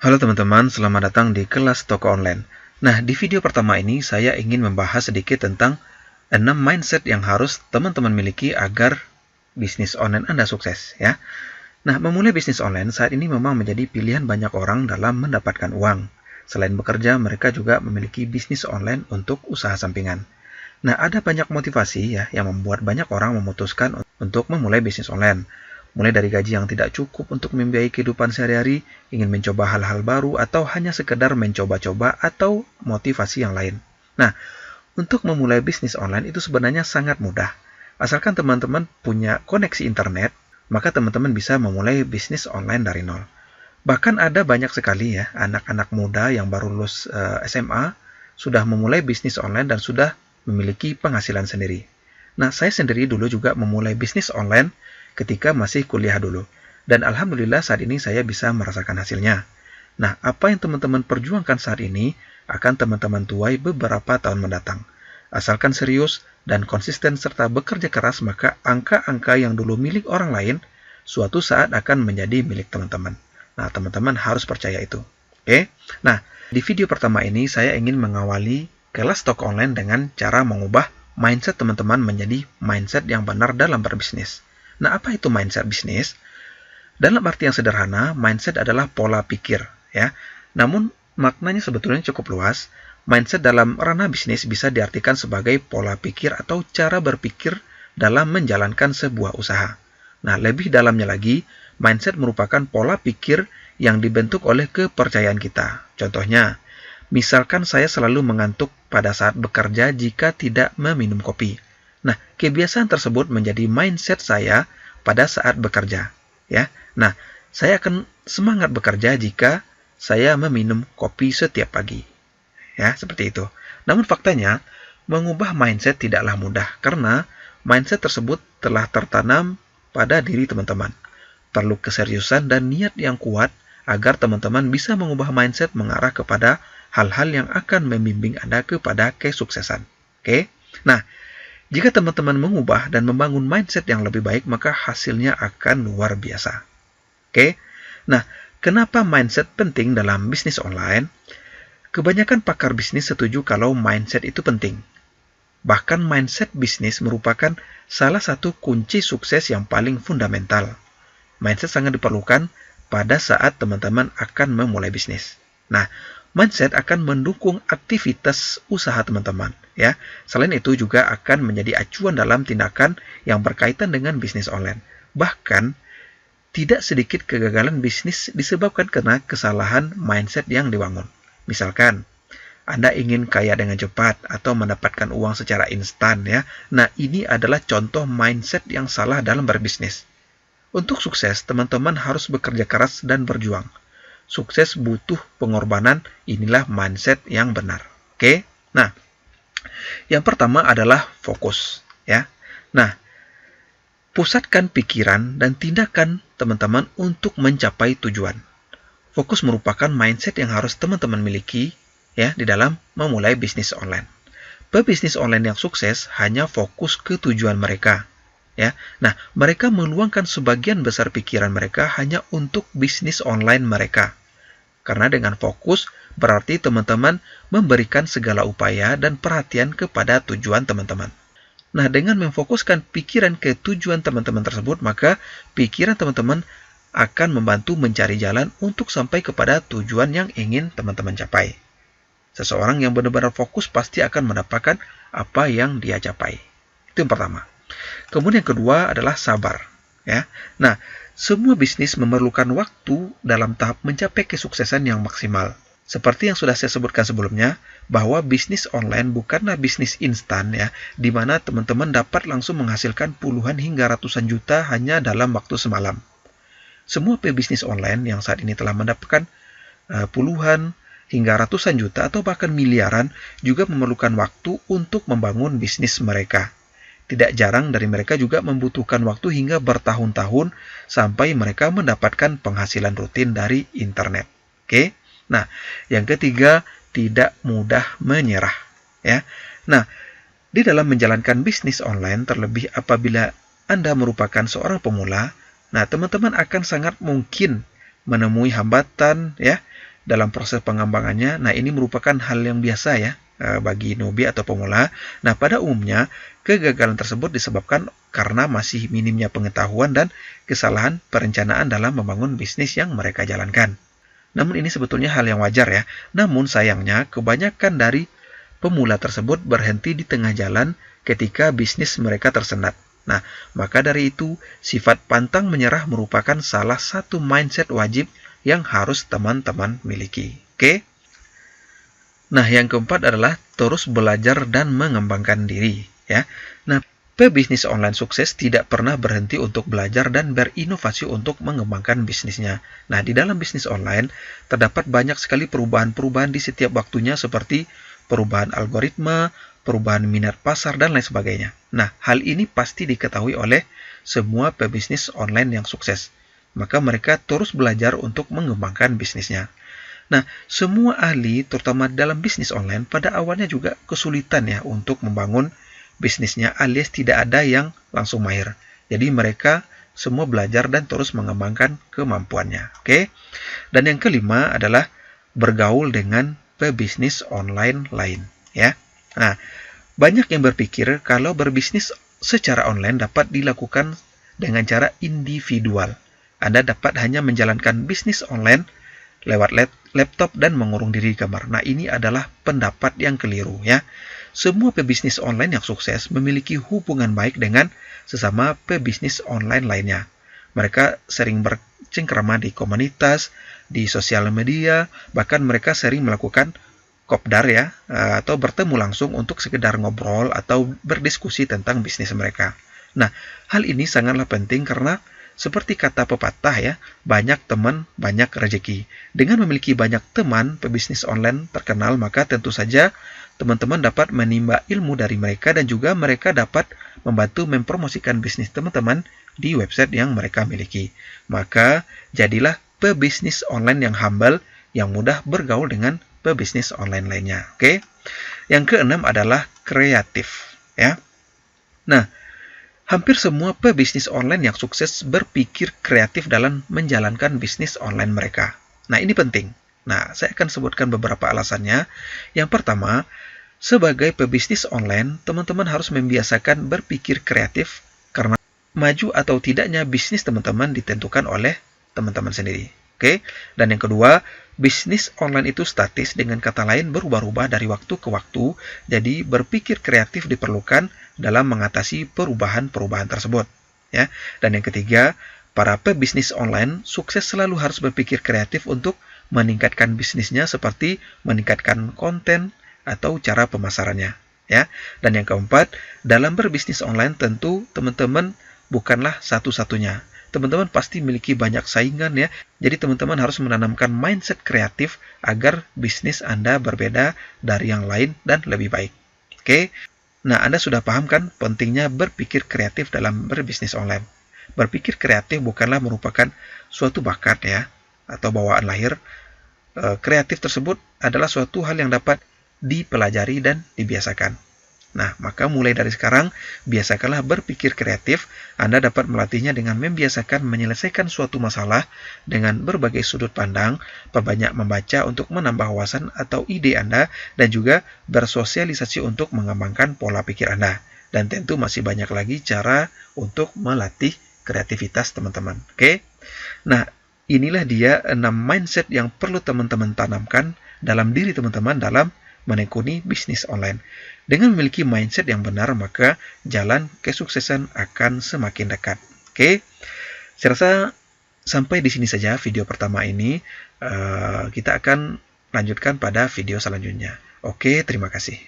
Halo teman-teman, selamat datang di kelas toko online. Nah, di video pertama ini saya ingin membahas sedikit tentang 6 mindset yang harus teman-teman miliki agar bisnis online Anda sukses, ya. Nah, memulai bisnis online saat ini memang menjadi pilihan banyak orang dalam mendapatkan uang. Selain bekerja, mereka juga memiliki bisnis online untuk usaha sampingan. Nah, ada banyak motivasi ya yang membuat banyak orang memutuskan untuk memulai bisnis online. Mulai dari gaji yang tidak cukup untuk membiayai kehidupan sehari-hari, ingin mencoba hal-hal baru, atau hanya sekedar mencoba-coba, atau motivasi yang lain. Nah, untuk memulai bisnis online itu sebenarnya sangat mudah. Asalkan teman-teman punya koneksi internet, maka teman-teman bisa memulai bisnis online dari nol. Bahkan ada banyak sekali ya anak-anak muda yang baru lulus SMA sudah memulai bisnis online dan sudah memiliki penghasilan sendiri. Nah, saya sendiri dulu juga memulai bisnis online ketika masih kuliah dulu. Dan alhamdulillah saat ini saya bisa merasakan hasilnya. Nah, apa yang teman-teman perjuangkan saat ini akan teman-teman tuai beberapa tahun mendatang. Asalkan serius dan konsisten serta bekerja keras, maka angka-angka yang dulu milik orang lain suatu saat akan menjadi milik teman-teman. Nah, teman-teman harus percaya itu. Oke? Nah, di video pertama ini saya ingin mengawali kelas toko online dengan cara mengubah mindset teman-teman menjadi mindset yang benar dalam berbisnis. Nah, apa itu mindset bisnis? Dalam arti yang sederhana, mindset adalah pola pikir, ya. Namun, maknanya sebetulnya cukup luas. Mindset dalam ranah bisnis bisa diartikan sebagai pola pikir atau cara berpikir dalam menjalankan sebuah usaha. Nah, lebih dalamnya lagi, mindset merupakan pola pikir yang dibentuk oleh kepercayaan kita. Contohnya, misalkan saya selalu mengantuk pada saat bekerja jika tidak meminum kopi. Nah, kebiasaan tersebut menjadi mindset saya pada saat bekerja, ya. Nah, saya akan semangat bekerja jika saya meminum kopi setiap pagi. Ya, seperti itu. Namun faktanya, mengubah mindset tidaklah mudah karena mindset tersebut telah tertanam pada diri teman-teman. Perlu keseriusan dan niat yang kuat agar teman-teman bisa mengubah mindset mengarah kepada hal-hal yang akan membimbing Anda kepada kesuksesan. Oke? Nah, jika teman-teman mengubah dan membangun mindset yang lebih baik, maka hasilnya akan luar biasa. Oke? Nah, kenapa mindset penting dalam bisnis online? Kebanyakan pakar bisnis setuju kalau mindset itu penting. Bahkan mindset bisnis merupakan salah satu kunci sukses yang paling fundamental. Mindset sangat diperlukan pada saat teman-teman akan memulai bisnis. Nah, mindset akan mendukung aktivitas usaha teman-teman, ya. Selain itu juga akan menjadi acuan dalam tindakan yang berkaitan dengan bisnis online. Bahkan, tidak sedikit kegagalan bisnis disebabkan karena kesalahan mindset yang dibangun. Misalkan, Anda ingin kaya dengan cepat atau mendapatkan uang secara instan, ya. Nah, ini adalah contoh mindset yang salah dalam berbisnis. Untuk sukses, teman-teman harus bekerja keras dan berjuang. Sukses butuh pengorbanan, inilah mindset yang benar. Oke? Nah, yang pertama adalah fokus, ya. Nah, pusatkan pikiran dan tindakan teman-teman untuk mencapai tujuan. Fokus merupakan mindset yang harus teman-teman miliki ya di dalam memulai bisnis online. Pebisnis online yang sukses hanya fokus ke tujuan mereka. Ya. Nah, mereka meluangkan sebagian besar pikiran mereka hanya untuk bisnis online mereka. Karena dengan fokus, berarti teman-teman memberikan segala upaya dan perhatian kepada tujuan teman-teman. Nah, dengan memfokuskan pikiran ke tujuan teman-teman tersebut, maka pikiran teman-teman akan membantu mencari jalan untuk sampai kepada tujuan yang ingin teman-teman capai. Seseorang yang benar-benar fokus pasti akan mendapatkan apa yang dia capai. Itu yang pertama. Kemudian yang kedua adalah sabar. Ya. Nah, semua bisnis memerlukan waktu dalam tahap mencapai kesuksesan yang maksimal. Seperti yang sudah saya sebutkan sebelumnya, bahwa bisnis online bukanlah bisnis instan ya, di mana teman-teman dapat langsung menghasilkan puluhan hingga ratusan juta hanya dalam waktu semalam. Semua pebisnis online yang saat ini telah mendapatkan puluhan hingga ratusan juta atau bahkan miliaran juga memerlukan waktu untuk membangun bisnis mereka. Tidak jarang dari mereka juga membutuhkan waktu hingga bertahun-tahun sampai mereka mendapatkan penghasilan rutin dari internet. Oke? Nah, yang ketiga, tidak mudah menyerah. Ya. Nah, di dalam menjalankan bisnis online, terlebih apabila Anda merupakan seorang pemula, nah teman-teman akan sangat mungkin menemui hambatan ya dalam proses pengembangannya. Nah, ini merupakan hal yang biasa ya bagi newbie atau pemula. Nah, pada umumnya kegagalan tersebut disebabkan karena masih minimnya pengetahuan dan kesalahan perencanaan dalam membangun bisnis yang mereka jalankan. Namun ini sebetulnya hal yang wajar ya. Namun sayangnya kebanyakan dari pemula tersebut berhenti di tengah jalan ketika bisnis mereka tersendat. Nah, maka dari itu, sifat pantang menyerah merupakan salah satu mindset wajib yang harus teman-teman miliki. Oke? Nah, yang keempat adalah terus belajar dan mengembangkan diri. Ya. Nah, pebisnis online sukses tidak pernah berhenti untuk belajar dan berinovasi untuk mengembangkan bisnisnya. Nah, di dalam bisnis online, terdapat banyak sekali perubahan-perubahan di setiap waktunya seperti perubahan algoritma, perubahan minat pasar, dan lain sebagainya. Nah, hal ini pasti diketahui oleh semua pebisnis online yang sukses. Maka mereka terus belajar untuk mengembangkan bisnisnya. Nah, semua ahli, terutama dalam bisnis online, pada awalnya juga kesulitan ya untuk membangun bisnisnya, alias tidak ada yang langsung mahir. Jadi mereka semua belajar dan terus mengembangkan kemampuannya. Oke? Dan yang kelima adalah bergaul dengan pebisnis online lain. Ya. Nah, banyak yang berpikir kalau berbisnis secara online dapat dilakukan dengan cara individual. Anda dapat hanya menjalankan bisnis online lewat laptop dan mengurung diri di kamar. Nah, ini adalah pendapat yang keliru ya. Semua pebisnis online yang sukses memiliki hubungan baik dengan sesama pebisnis online lainnya. Mereka sering bercengkrama di komunitas, di sosial media, bahkan mereka sering melakukan kopdar ya, atau bertemu langsung untuk sekedar ngobrol atau berdiskusi tentang bisnis mereka. Nah, hal ini sangatlah penting karena seperti kata pepatah ya, banyak teman, banyak rezeki. Dengan memiliki banyak teman pebisnis online terkenal, maka tentu saja teman-teman dapat menimba ilmu dari mereka dan juga mereka dapat membantu mempromosikan bisnis teman-teman di website yang mereka miliki. Maka jadilah pebisnis online yang humble, yang mudah bergaul dengan pebisnis online lainnya. Oke. Yang keenam adalah kreatif ya. Nah, hampir semua pebisnis online yang sukses berpikir kreatif dalam menjalankan bisnis online mereka. Nah, ini penting. Nah, saya akan sebutkan beberapa alasannya. Yang pertama, sebagai pebisnis online, teman-teman harus membiasakan berpikir kreatif karena maju atau tidaknya bisnis teman-teman ditentukan oleh teman-teman sendiri. Oke. Dan yang kedua, bisnis online itu statis, dengan kata lain berubah-ubah dari waktu ke waktu, jadi berpikir kreatif diperlukan dalam mengatasi perubahan-perubahan tersebut. Ya. Dan yang ketiga, para pebisnis online sukses selalu harus berpikir kreatif untuk meningkatkan bisnisnya seperti meningkatkan konten atau cara pemasarannya. Ya. Dan yang keempat, dalam berbisnis online tentu teman-teman bukanlah satu-satunya. Teman-teman pasti memiliki banyak saingan ya. Jadi teman-teman harus menanamkan mindset kreatif agar bisnis Anda berbeda dari yang lain dan lebih baik. Oke. Nah, Anda sudah paham kan pentingnya berpikir kreatif dalam berbisnis online. Berpikir kreatif bukanlah merupakan suatu bakat ya atau bawaan lahir. Kreatif tersebut adalah suatu hal yang dapat dipelajari dan dibiasakan. Nah, maka mulai dari sekarang, biasakanlah berpikir kreatif. Anda dapat melatihnya dengan membiasakan menyelesaikan suatu masalah dengan berbagai sudut pandang, perbanyak membaca untuk menambah wawasan atau ide Anda, dan juga bersosialisasi untuk mengembangkan pola pikir Anda. Dan tentu masih banyak lagi cara untuk melatih kreativitas teman-teman. Oke? Nah, inilah dia 6 mindset yang perlu teman-teman tanamkan dalam diri teman-teman dalam menekuni bisnis online. Dengan memiliki mindset yang benar, maka jalan kesuksesan akan semakin dekat. Oke, saya rasa sampai di sini saja video pertama ini. Kita akan lanjutkan pada video selanjutnya. Oke, terima kasih.